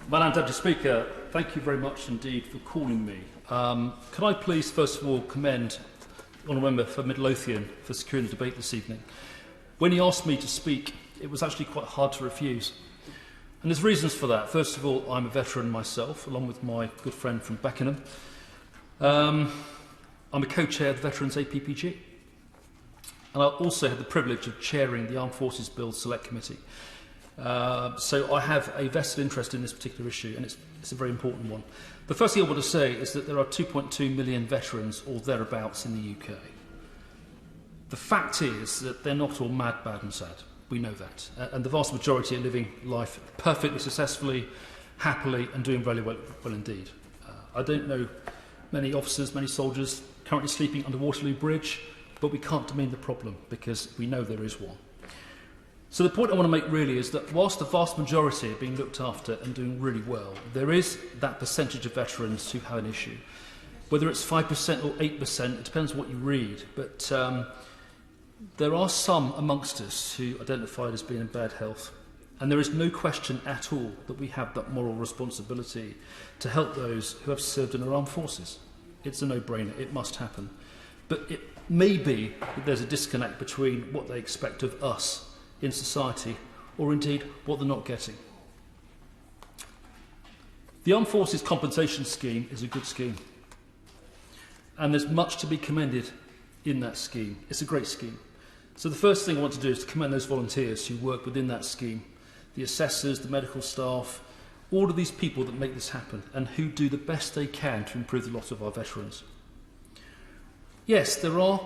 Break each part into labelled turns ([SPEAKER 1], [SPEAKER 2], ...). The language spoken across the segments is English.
[SPEAKER 1] Madam Deputy Speaker, thank you very much indeed for calling me. Can I please first of all commend the Honourable Member for Midlothian for securing the debate this evening. When he asked me to speak, it was actually quite hard to refuse. And there's reasons for that. First of all, I'm a veteran myself, along with my good friend from Beckenham. I'm a co-chair of the Veterans APPG. And I also had the privilege of chairing the Armed Forces Bill Select Committee. So I have a vested interest in this particular issue, and it's a very important one. The first thing I want to say is that there are 2.2 million veterans or thereabouts in the UK. The fact is that they're not all mad, bad and sad. We know that. And the vast majority are living life perfectly successfully, happily and doing very well indeed. I don't know many officers, many soldiers currently sleeping under Waterloo Bridge, but we can't demean the problem because we know there is one. So the point I want to make really is that whilst the vast majority are being looked after and doing really well, there is that percentage of veterans who have an issue. Whether it's 5% or 8%, it depends what you read, but there are some amongst us who identified as being in bad health, and there is no question at all that we have that moral responsibility to help those who have served in our armed forces. It's a no-brainer, it must happen. But it may be that there's a disconnect between what they expect of us in society, or indeed what they're not getting. The Armed Forces Compensation Scheme is a good scheme, and there's much to be commended in that scheme. It's a great scheme. So the first thing I want to do is to commend those volunteers who work within that scheme, the assessors, the medical staff, all of these people that make this happen and who do the best they can to improve the lot of our veterans. Yes, there are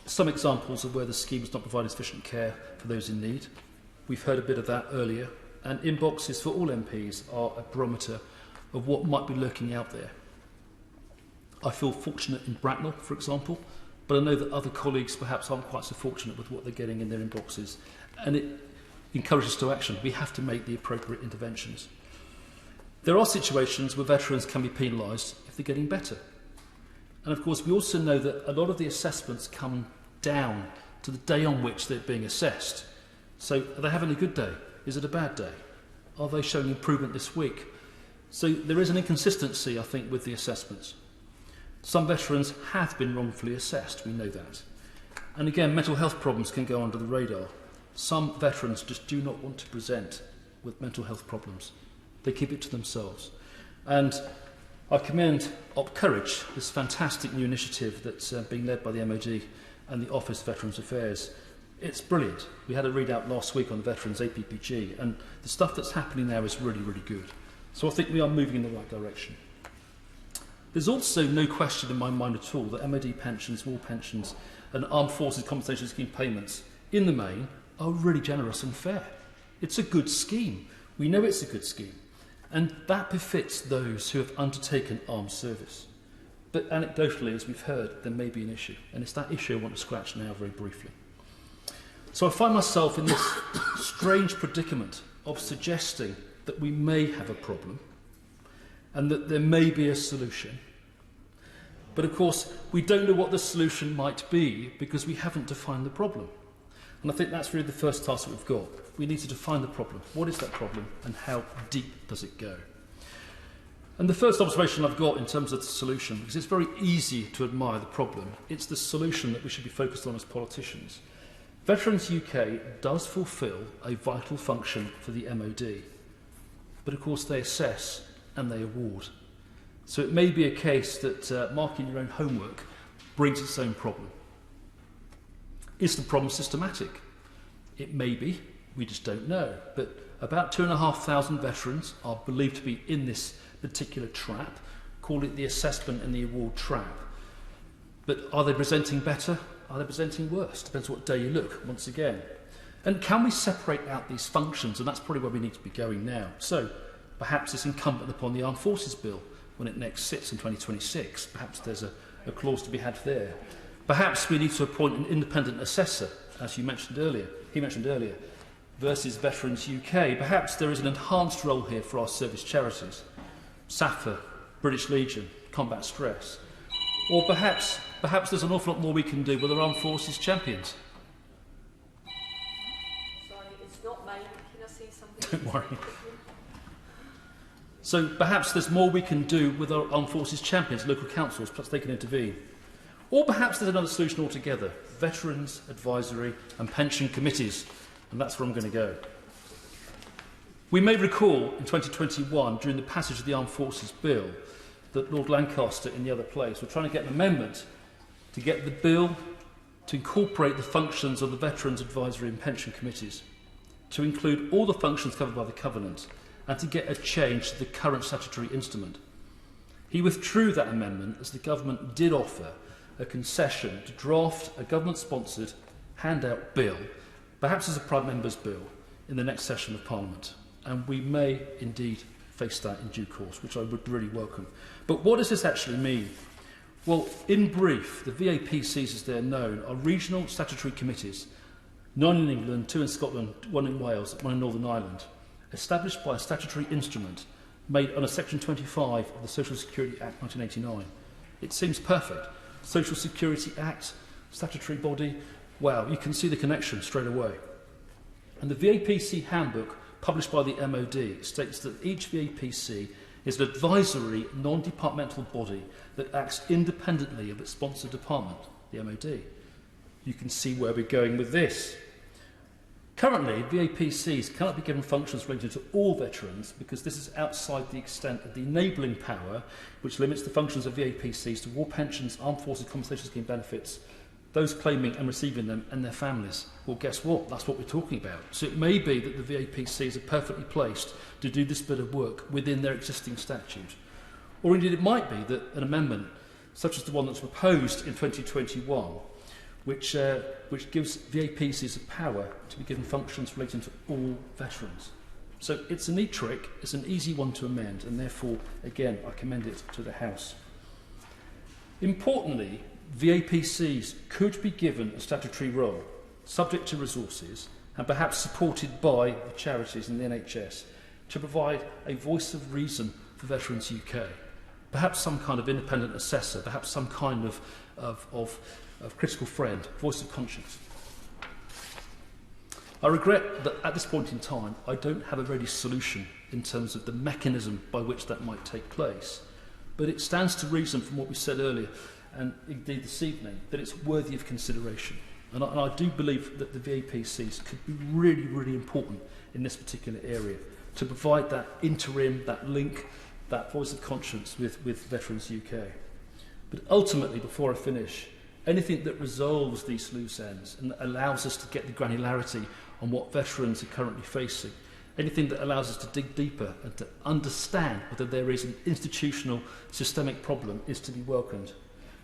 [SPEAKER 1] some examples of where the scheme has not provided sufficient care for those in need. We've heard a bit of that earlier, and inboxes for all MPs are a barometer of what might be lurking out there. I feel fortunate in Bracknell, for example, but I know that other colleagues perhaps aren't quite so fortunate with what they're getting in their inboxes, and it encourages us to action. We have to make the appropriate interventions. There are situations where veterans can be penalised if they're getting better. And of course, we also know that a lot of the assessments come down to the day on which they're being assessed. So are they having a good day? Is it a bad day? Are they showing improvement this week? So there is an inconsistency, I think, with the assessments. Some veterans have been wrongfully assessed, we know that. And again, mental health problems can go under the radar. Some veterans just do not want to present with mental health problems. They keep it to themselves. And I commend Op Courage, this fantastic new initiative that's being led by the MOD and the Office of Veterans Affairs. It's brilliant. We had a readout last week on the Veterans APPG, and the stuff that's happening there is really, really good. So I think we are moving in the right direction. There's also no question in my mind at all that MOD pensions, war pensions and Armed Forces Compensation Scheme payments, in the main, are really generous and fair. It's a good scheme. We know it's a good scheme. And that befits those who have undertaken armed service. But anecdotally, as we've heard, there may be an issue. And it's that issue I want to scratch now very briefly. So I find myself in this strange predicament of suggesting that we may have a problem and that there may be a solution. But of course, we don't know what the solution might be because we haven't defined the problem. And I think that's really the first task that we've got. We need to define the problem. What is that problem and how deep does it go? And the first observation I've got in terms of the solution, because it's very easy to admire the problem, it's the solution that we should be focused on as politicians. Veterans UK does fulfil a vital function for the MOD, but of course they assess and they award. So it may be a case that marking your own homework brings its own problem. Is the problem systematic? It may be, we just don't know. But about 2,500 veterans are believed to be in this particular trap, call it the assessment and the award trap. But are they presenting better? Are they presenting worse? Depends what day you look, once again. And can we separate out these functions? And that's probably where we need to be going now. So perhaps it's incumbent upon the Armed Forces Bill when it next sits in 2026. Perhaps there's a clause to be had there. Perhaps we need to appoint an independent assessor, as he mentioned earlier, versus Veterans UK. Perhaps there is an enhanced role here for our service charities, SAFA, British Legion, Combat Stress. Or perhaps there's an awful lot more we can do with our Armed Forces champions.
[SPEAKER 2] Sorry, it's not mine. Can I say something?
[SPEAKER 1] Don't worry. So perhaps there's more we can do with our armed forces champions, local councils, perhaps they can intervene. Or perhaps there's another solution altogether, veterans, advisory and pension committees. And that's where I'm going to go. We may recall in 2021, during the passage of the Armed Forces Bill, that Lord Lancaster in the other place were trying to get an amendment to get the bill to incorporate the functions of the Veterans Advisory and Pension Committees, to include all the functions covered by the Covenant, and to get a change to the current statutory instrument. He withdrew that amendment as the government did offer a concession to draft a government-sponsored handout bill, perhaps as a Prime Minister's bill, in the next session of Parliament. And we may indeed face that in due course, which I would really welcome. But what does this actually mean? Well, in brief, the VAPCs, as they're known, are regional statutory committees, 9 in England, 2 in Scotland, 1 in Wales, 1 in Northern Ireland, established by a statutory instrument made under Section 25 of the Social Security Act 1989. It seems perfect. Social Security Act, statutory body, wow, you can see the connection straight away. And the VAPC handbook, published by the MOD, states that each VAPC is an advisory, non-departmental body that acts independently of its sponsor department, the MOD. You can see where we're going with this. Currently, VAPCs cannot be given functions related to all veterans because this is outside the extent of the enabling power, which limits the functions of VAPCs to war pensions, armed forces compensation scheme benefits, those claiming and receiving them and their families. Well, guess what? That's what we're talking about. So it may be that the VAPCs are perfectly placed to do this bit of work within their existing statute. Or indeed it might be that an amendment, such as the one that's proposed in 2021, which gives VAPCs a power to be given functions relating to all veterans. So it's a neat trick, it's an easy one to amend, and therefore, again, I commend it to the House. Importantly, VAPCs could be given a statutory role, subject to resources, and perhaps supported by the charities and the NHS, to provide a voice of reason for Veterans UK. Perhaps some kind of independent assessor, perhaps some kind of critical friend, voice of conscience. I regret that at this point in time, I don't have a ready solution in terms of the mechanism by which that might take place. But it stands to reason from what we said earlier, and indeed this evening, that it's worthy of consideration. And I do believe that the VAPCs could be really, really important in this particular area to provide that interim, that link, that voice of conscience with Veterans UK. But ultimately, before I finish, anything that resolves these loose ends and allows us to get the granularity on what veterans are currently facing, anything that allows us to dig deeper and to understand whether there is an institutional systemic problem is to be welcomed.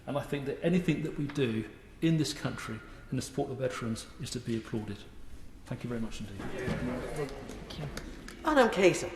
[SPEAKER 1] And I think that anything that we do in this country in the support of veterans is to be applauded. Thank you very much indeed.
[SPEAKER 2] Thank you. Madam Cater.